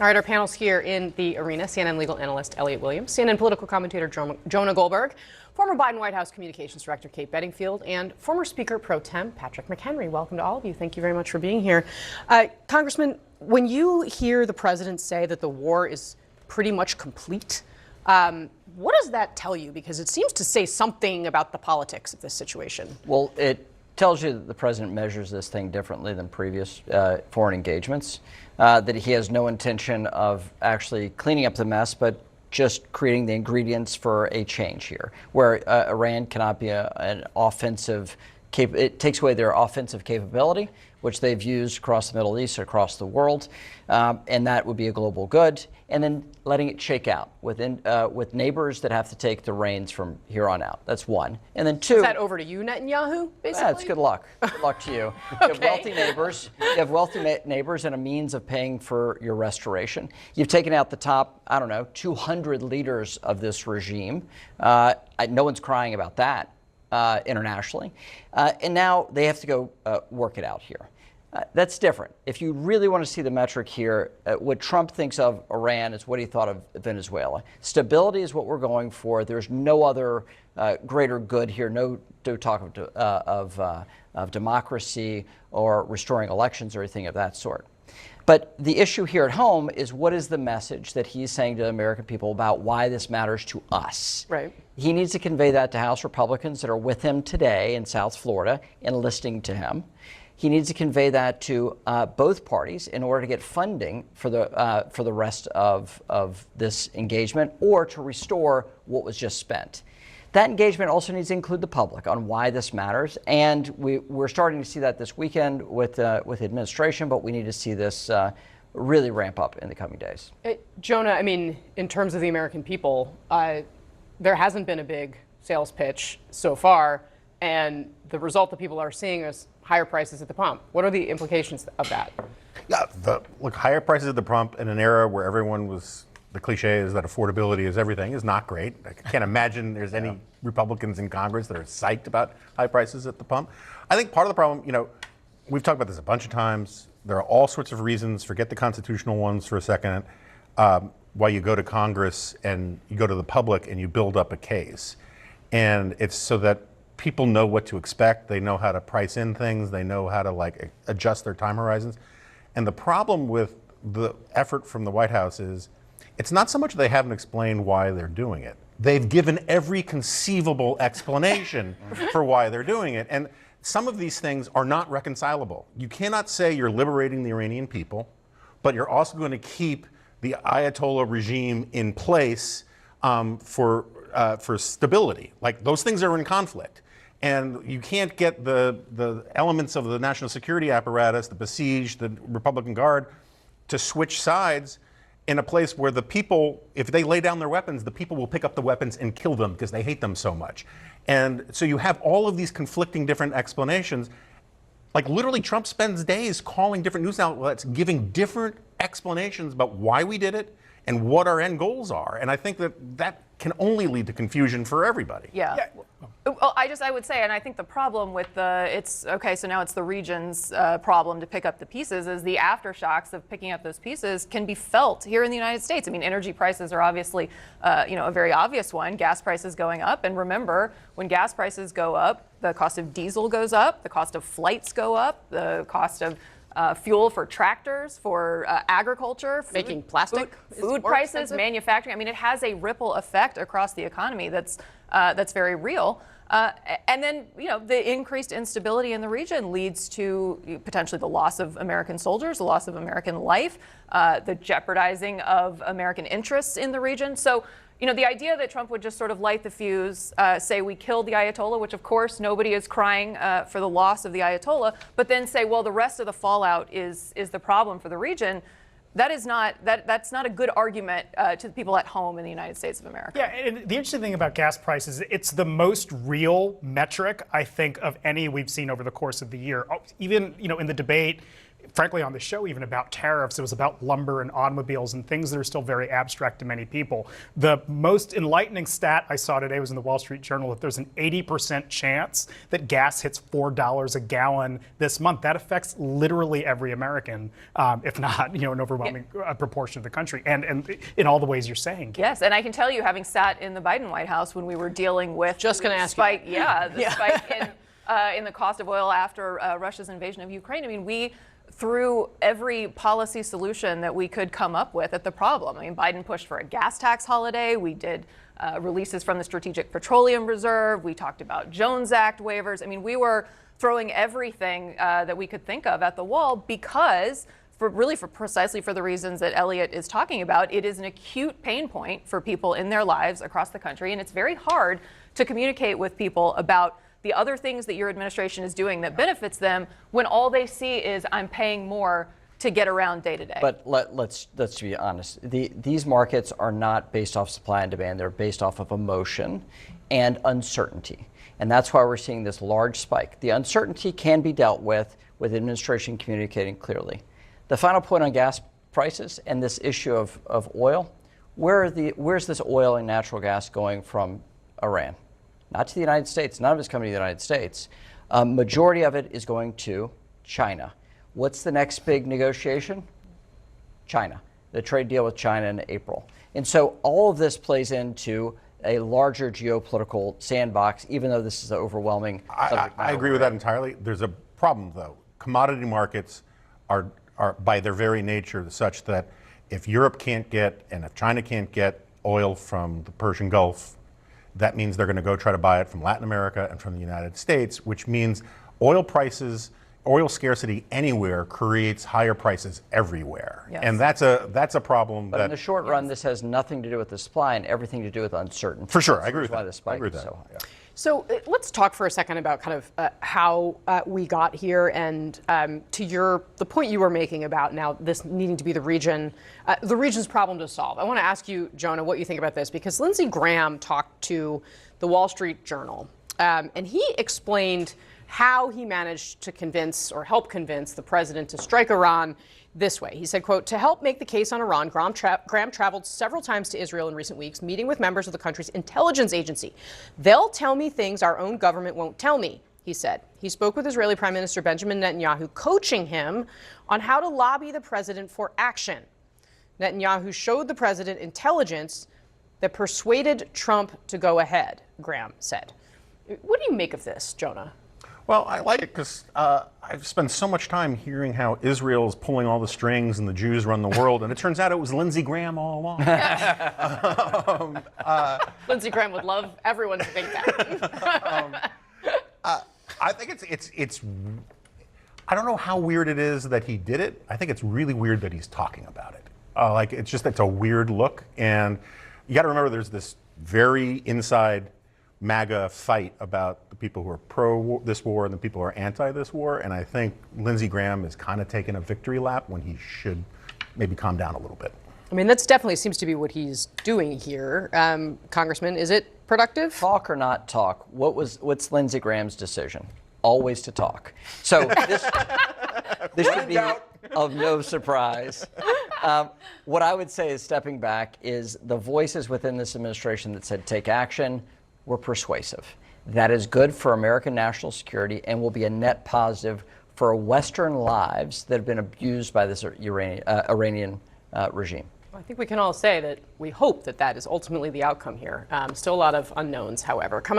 All right, our panel's here in the arena. CNN legal analyst Elliot Williams, CNN political commentator Jonah Goldberg, former Biden White House Communications Director Kate Bedingfield, and former Speaker Pro Tem Patrick McHenry. Welcome to all of you. Thank you very much for being here. Congressman, when you hear the president say that the war is pretty much complete, what does that tell you? Because it seems to say something about the politics of this situation. Well, it tells you that the president measures this thing differently than previous foreign engagements, that he has no intention of actually cleaning up the mess, but just creating the ingredients for a change here, where Iran cannot be an offensive, it takes away their offensive capability, which they've used across the Middle East, across the world, and that would be a global good. And then letting it shake out with neighbors that have to take the reins from here on out. That's one. And then two. Is that over to you, Netanyahu, basically? Yeah, it's good luck. Good luck to you. Okay. You have wealthy neighbors. You have wealthy neighbors and a means of paying for your restoration. You've taken out the top, 200 leaders of this regime. No one's crying about that internationally. And now they have to go work it out here. That's different. If you really want to see the metric here, what Trump thinks of Iran is what he thought of Venezuela. Stability is what we're going for. There's no other greater good here. No talk of democracy or restoring elections or anything of that sort. But the issue here at home is, what is the message that he's saying to the American people about why this matters to us? Right. He needs to convey that to House Republicans that are with him today in South Florida and listening to him. He needs to convey that to both parties in order to get funding for the rest of this engagement, or to restore what was just spent. That engagement also needs to include the public on why this matters, and we're starting to see that this weekend with the administration, but we need to see this really ramp up in the coming days. Jonah, in terms of the American people, there hasn't been a big sales pitch so far, and the result that people are seeing is higher prices at the pump. What are the implications of that? Yeah, look, higher prices at the pump in an era where everyone was, the cliche is that affordability is everything, is not great. I can't imagine there's any Republicans in Congress that are psyched about high prices at the pump. I think part of the problem, we've talked about this a bunch of times. There are all sorts of reasons, forget the constitutional ones for a second, why you go to Congress and you go to the public and you build up a case. And it's so that people know what to expect. They know how to price in things. They know how to adjust their time horizons. And the problem with the effort from the White House is, it's not so much they haven't explained why they're doing it. They've given every conceivable explanation for why they're doing it. And some of these things are not reconcilable. You cannot say you're liberating the Iranian people, but you're also going to keep the Ayatollah regime in place for stability. Those things are in conflict. And you can't get the elements of the national security apparatus, the besieged, the Republican Guard, to switch sides in a place where the people, if they lay down their weapons, the people will pick up the weapons and kill them because they hate them so much. And so you have all of these conflicting different explanations. Literally, Trump spends days calling different news outlets, giving different explanations about why we did it and what our end goals are. And I think that can only lead to confusion for everybody. Yeah. Well, I would say, and I think the problem with so now it's the region's problem to pick up the pieces, is the aftershocks of picking up those pieces can be felt here in the United States. Energy prices are obviously, a very obvious one. Gas prices going up, and remember, when gas prices go up, the cost of diesel goes up, the cost of flights go up, the cost of fuel for tractors, for agriculture, making plastic, food prices, manufacturing. It has a ripple effect across the economy that's very real. And then, the increased instability in the region leads to potentially the loss of American soldiers, the loss of American life, the jeopardizing of American interests in the region. So, the idea that Trump would just sort of light the fuse, say we killed the Ayatollah, which of course nobody is crying for the loss of the Ayatollah, but then say, well, the rest of the fallout is the problem for the region. That's not a good argument to the people at home in the United States of America. Yeah, and the interesting thing about gas prices, it's the most real metric, I think, of any we've seen over the course of the year. Even, in the debate frankly, on the show, even about tariffs, it was about lumber and automobiles and things that are still very abstract to many people. The most enlightening stat I saw today was in the Wall Street Journal that there's an 80% chance that gas hits $4 a gallon this month. That affects literally every American, if not, an overwhelming proportion of the country, and in all the ways you're saying. Yes, and I can tell you, having sat in the Biden White House when we were dealing with Just going to ask spike, you. the spike in the cost of oil after Russia's invasion of Ukraine. I mean, we threw every policy solution that we could come up with at the problem. I mean, Biden pushed for a gas tax holiday. We did releases from the Strategic Petroleum Reserve. We talked about Jones Act waivers. I mean, we were throwing everything that we could think of at the wall because precisely for the reasons that Elliot is talking about, it is an acute pain point for people in their lives across the country. And it's very hard to communicate with people about the other things that your administration is doing that benefits them when all they see is I'm paying more to get around day to day. But let's be honest. These markets are not based off supply and demand. They're based off of emotion and uncertainty. And that's why we're seeing this large spike. The uncertainty can be dealt with administration communicating clearly. The final point on gas prices and this issue of oil, where's this oil and natural gas going from Iran? Not to the United States. None of it's coming to the United States. Majority of it is going to China. What's the next big negotiation? China. The trade deal with China in April. And so all of this plays into a larger geopolitical sandbox, even though this is an overwhelming subject matter. I agree with that entirely. There's a problem, though. Commodity markets are by their very nature such that if Europe can't get and if China can't get oil from the Persian Gulf, that means they're going to go try to buy it from Latin America and from the United States, which means oil scarcity anywhere creates higher prices everywhere. Yes. And that's a problem. But in the short run, this has nothing to do with the supply and everything to do with uncertainty. For sure, I agree with Why that. the spike I agree with is that. so high. Yeah. So let's talk for a second about kind of how we got here, and to the point you were making about now this needing to be the region's problem to solve. I want to ask you, Jonah, what you think about this, because Lindsey Graham talked to the Wall Street Journal, and he explained how he managed to convince or help convince the president to strike Iran this way. He said, quote, to help make the case on Iran, Graham traveled several times to Israel in recent weeks, meeting with members of the country's intelligence agency. They'll tell me things our own government won't tell me, he said. He spoke with Israeli Prime Minister Benjamin Netanyahu, coaching him on how to lobby the president for action. Netanyahu showed the president intelligence that persuaded Trump to go ahead, Graham said. What do you make of this, Jonah? Well, I like it because I've spent so much time hearing how Israel's pulling all the strings and the Jews run the world, and it turns out it was Lindsey Graham all along. Lindsey Graham would love everyone to think that. I think it's. I don't know how weird it is that he did it. I think it's really weird that he's talking about it. It's a weird look, and you got to remember there's this very inside MAGA fight about the people who are pro this war and the people who are anti this war. And I think Lindsey Graham is kind of taking a victory lap when he should maybe calm down a little bit. I mean, that's definitely seems to be what he's doing here. Congressman, is it productive? Talk or not talk? What's Lindsey Graham's decision? Always to talk. So this should be of no surprise. What I would say is, stepping back, is the voices within this administration that said take action were persuasive. That is good for American national security and will be a net positive for Western lives that have been abused by this Iranian regime. I think we can all say that we hope that that is ultimately the outcome here. Still a lot of unknowns, however. Coming up.